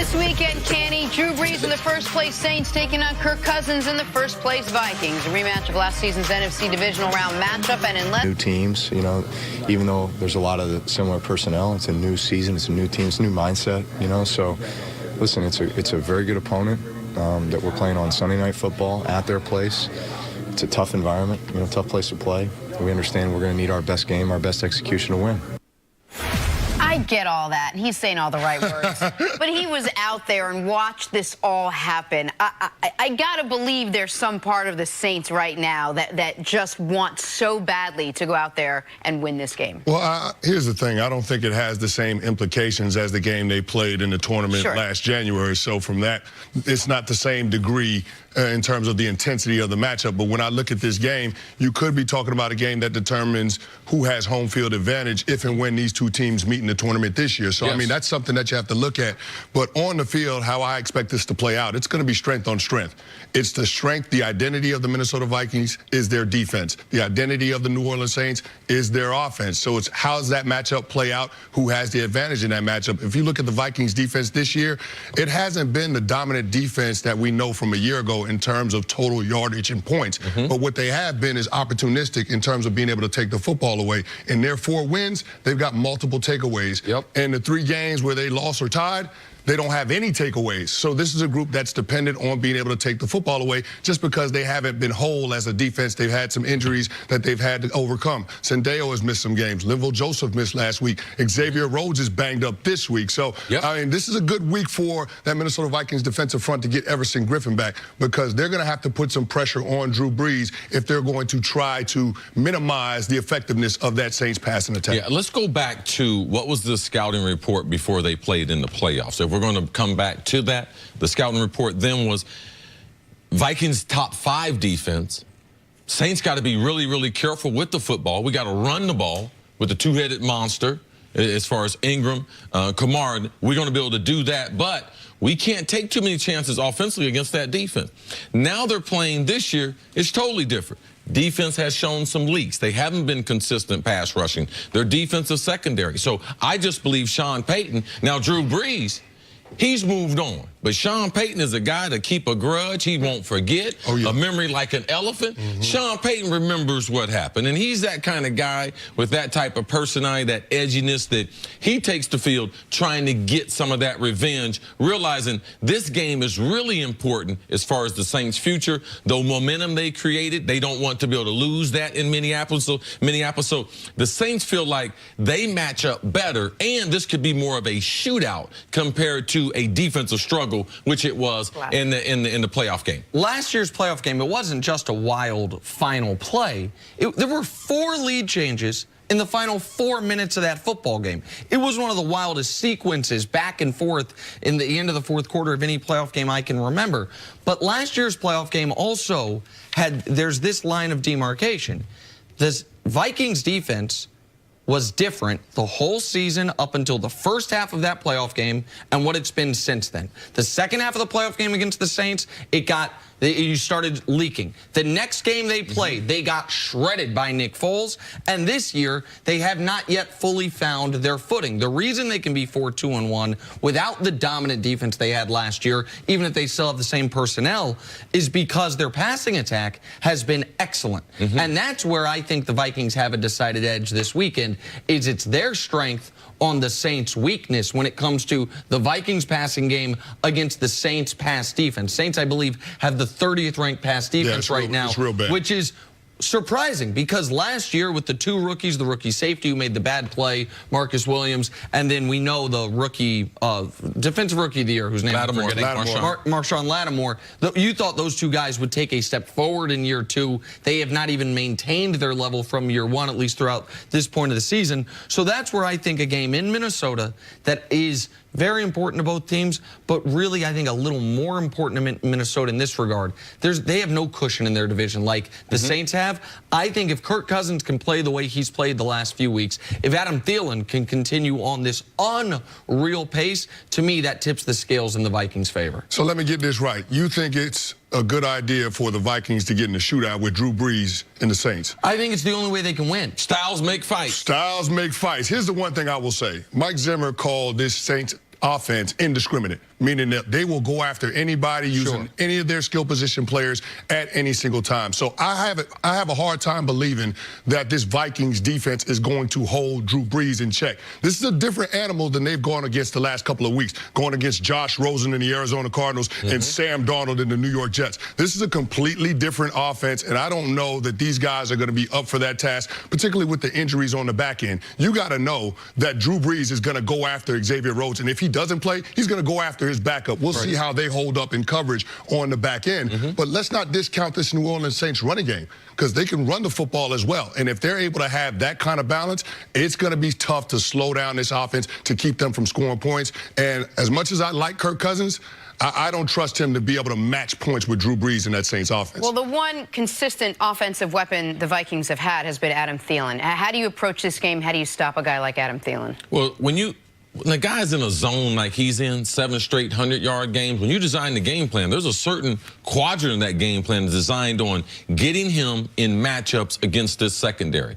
This weekend, Kenny, Drew Brees in the first-place Saints taking on Kirk Cousins in the first-place Vikings. A rematch of last season's NFC divisional round matchup, and in new teams, you know, even though there's a lot of similar personnel, it's a new season, it's a new team, it's a new mindset, you know. So, listen, it's a very good opponent that we're playing on Sunday Night Football at their place. It's a tough environment, you know, tough place to play. We understand we're going to need our best game, our best execution to win. I get all that, and he's saying all the right words. But he was out there and watched this all happen. I got to believe there's some part of the Saints right now that just wants so badly to go out there and win this game. Well, here's the thing. I don't think it has the same implications as the game they played in the tournament last January. So from that, it's not the same degree in terms of the intensity of the matchup. But when I look at this game, you could be talking about a game that determines who has home field advantage if and when these two teams meet in the tournament this year. So, I mean, that's something that you have to look at. But on the field, how I expect this to play out, it's going to be strength on strength. It's the strength, the identity of the Minnesota Vikings is their defense. The identity of the New Orleans Saints is their offense. So it's how does that matchup play out? Who has the advantage in that matchup? If you look at the Vikings defense this year, it hasn't been the dominant defense that we know from a year ago in terms of total yardage and points. But what they have been is opportunistic in terms of being able to take the football away. In their 4 wins, they've got multiple takeaways. And the 3 games where they lost or tied, they don't have any takeaways. So this is a group that's dependent on being able to take the football away just because they haven't been whole as a defense. They've had some injuries that they've had to overcome. Sendeo has missed some games. Linval Joseph missed last week. Xavier Rhodes is banged up this week. So, I mean, this is a good week for that Minnesota Vikings defensive front to get Everson Griffin back because they're going to have to put some pressure on Drew Brees if they're going to try to minimize the effectiveness of that Saints passing attack. Yeah, let's go back to what was the scouting report before they played in the playoffs. If we're going to come back to that, the scouting report then was Vikings top 5 defense. Saints got to be really, really careful with the football. We got to run the ball with the 2-headed monster as far as Ingram, Kamara. We're going to be able to do that, but we can't take too many chances offensively against that defense. Now they're playing this year. It's totally different. Defense has shown some leaks. They haven't been consistent pass rushing. Their defensive secondary. So I just believe Sean Payton. Now Drew Brees, he's moved on. But Sean Payton is a guy to keep a grudge. He won't forget. A memory like an elephant. Sean Payton remembers what happened. And he's that kind of guy with that type of personality, that edginess that he takes the field trying to get some of that revenge, realizing this game is really important as far as the Saints' future. The momentum they created, they don't want to be able to lose that in Minneapolis. So the Saints feel like they match up better, and this could be more of a shootout compared to a defensive struggle, which it was in the playoff game. Last year's playoff game, it wasn't just a wild final play. There were 4 lead changes in the final 4 minutes of that football game. It was one of the wildest sequences back and forth in the end of the 4th quarter of any playoff game I can remember. But last year's playoff game also there's this line of demarcation. This Vikings defense was different the whole season up until the first half of that playoff game and what it's been since then. The second half of the playoff game against the Saints, you started leaking. The next game they played, they got shredded by Nick Foles. And this year, they have not yet fully found their footing. The reason they can be 4-2-1 without the dominant defense they had last year, even if they still have the same personnel, is because their passing attack has been excellent. And that's where I think the Vikings have a decided edge this weekend, is it's their strength on the Saints' weakness when it comes to the Vikings passing game against the Saints' pass defense. Saints, I believe, have the 30th ranked pass defense right now, which is surprising because last year with the 2 rookies, the rookie safety who made the bad play, Marcus Williams, and then we know the rookie, defensive rookie of the year, whose name I'm forgetting, Marshawn Lattimore. You thought those 2 guys would take a step forward in year 2. They have not even maintained their level from year 1, at least throughout this point of the season. So that's where I think a game in Minnesota that is very important to both teams, but really I think a little more important to Minnesota in this regard. They have no cushion in their division like the Saints have. I think if Kirk Cousins can play the way he's played the last few weeks, if Adam Thielen can continue on this unreal pace, to me that tips the scales in the Vikings' favor. So let me get this right. You think it's a good idea for the Vikings to get in the shootout with Drew Brees and the Saints? I think it's the only way they can win. Styles make fights. Styles make fights. Here's the one thing I will say. Mike Zimmer called this Saints offense indiscriminate, meaning that they will go after anybody using any of their skill position players at any single time. So I have a hard time believing that this Vikings defense is going to hold Drew Brees in check. This is a different animal than they've gone against the last couple of weeks, going against Josh Rosen in the Arizona Cardinals and Sam Darnold in the New York Jets. This is a completely different offense, and I don't know that these guys are going to be up for that task, particularly with the injuries on the back end. You got to know that Drew Brees is going to go after Xavier Rhodes, and if he doesn't play, he's going to go after his backup. We'll see how they hold up in coverage on the back end. But let's not discount this New Orleans Saints running game, because they can run the football as well. And if they're able to have that kind of balance, it's going to be tough to slow down this offense to keep them from scoring points. And as much as I like Kirk Cousins, I don't trust him to be able to match points with Drew Brees in that Saints offense. Well, the one consistent offensive weapon the Vikings have had has been Adam Thielen. How do you approach this game? How do you stop a guy like Adam Thielen? Well, when the guy's in a zone like he's in, 7 straight 100-yard games, when you design the game plan, there's a certain quadrant in that game plan designed on getting him in matchups against this secondary.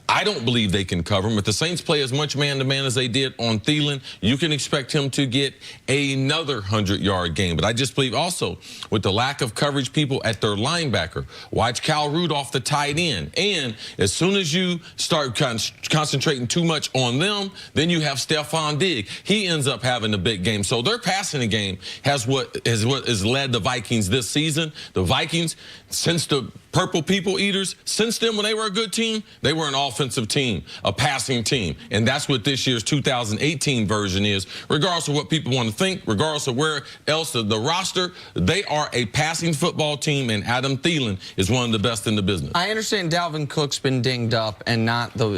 I don't believe they can cover him. If the Saints play as much man-to-man as they did on Thielen, you can expect him to get another 100-yard game. But I just believe also with the lack of coverage people at their linebacker, watch Cal Rudolph, the tight end. And as soon as you start concentrating too much on them, then you have Stephon Diggs. He ends up having a big game. So their passing game has what has led the Vikings this season. The Vikings, since the Purple People Eaters, since then when they were a good team, they were an offensive team, a passing team. And that's what this year's 2018 version is. Regardless of what people want to think, regardless of where else the roster, they are a passing football team, and Adam Thielen is one of the best in the business. I understand Dalvin Cook's been dinged up and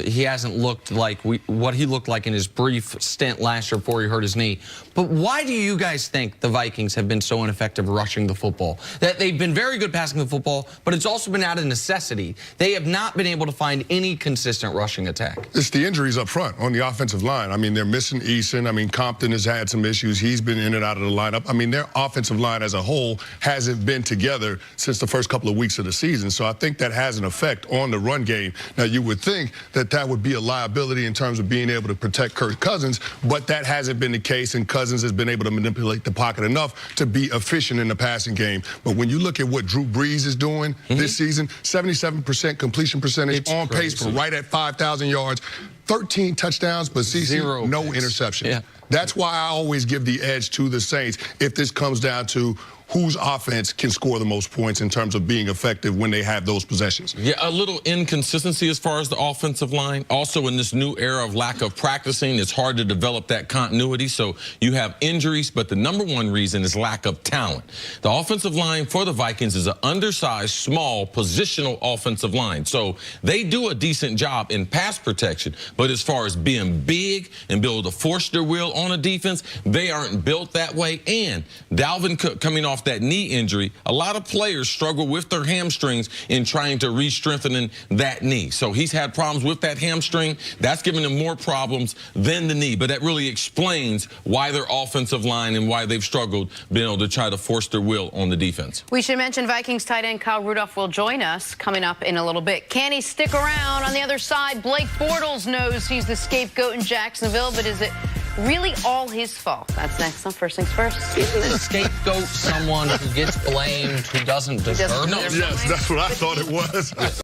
he hasn't looked like what he looked like in his brief stint last year before he hurt his knee. But why do you guys think the Vikings have been so ineffective rushing the football? That they've been very good passing the football, but it's also been out of necessity. They have not been able to find any consistent rushing attack. It's the injuries up front on the offensive line. I mean, they're missing Eason. I mean, Compton has had some issues. He's been in and out of the lineup. I mean, their offensive line as a whole hasn't been together since the first couple of weeks of the season. So I think that has an effect on the run game. Now, you would think that that would be a liability in terms of being able to protect Kirk Cousins, but that hasn't been the case, and Cousins has been able to manipulate the pocket enough to be efficient in the passing game. But when you look at what Drew Brees is doing this season, 77% completion percentage, it's on pace for right at 5,000 yards, 13 touchdowns, but CC, no interception. Yeah. That's why I always give the edge to the Saints if this comes down to whose offense can score the most points in terms of being effective when they have those possessions. Yeah, a little inconsistency as far as the offensive line. Also, in this new era of lack of practicing, it's hard to develop that continuity. So you have injuries, but the number one reason is lack of talent. The offensive line for the Vikings is an undersized, small, positional offensive line. So they do a decent job in pass protection, but as far as being big and be able to force their will on a defense, they aren't built that way. And Dalvin Cook coming off that knee injury, a lot of players struggle with their hamstrings in trying to re-strengthen that knee. So he's had problems with that hamstring. That's given him more problems than the knee. But that really explains why their offensive line and why they've struggled being able to try to force their will on the defense. We should mention Vikings tight end Kyle Rudolph will join us coming up in a little bit. Can he stick around? On the other side, Blake Bortles knows he's the scapegoat in Jacksonville, but is it really all his fault? That's next on First Things First. Isn't the scapegoat someone who gets blamed who doesn't deserve it? Yes, that's what I thought it was.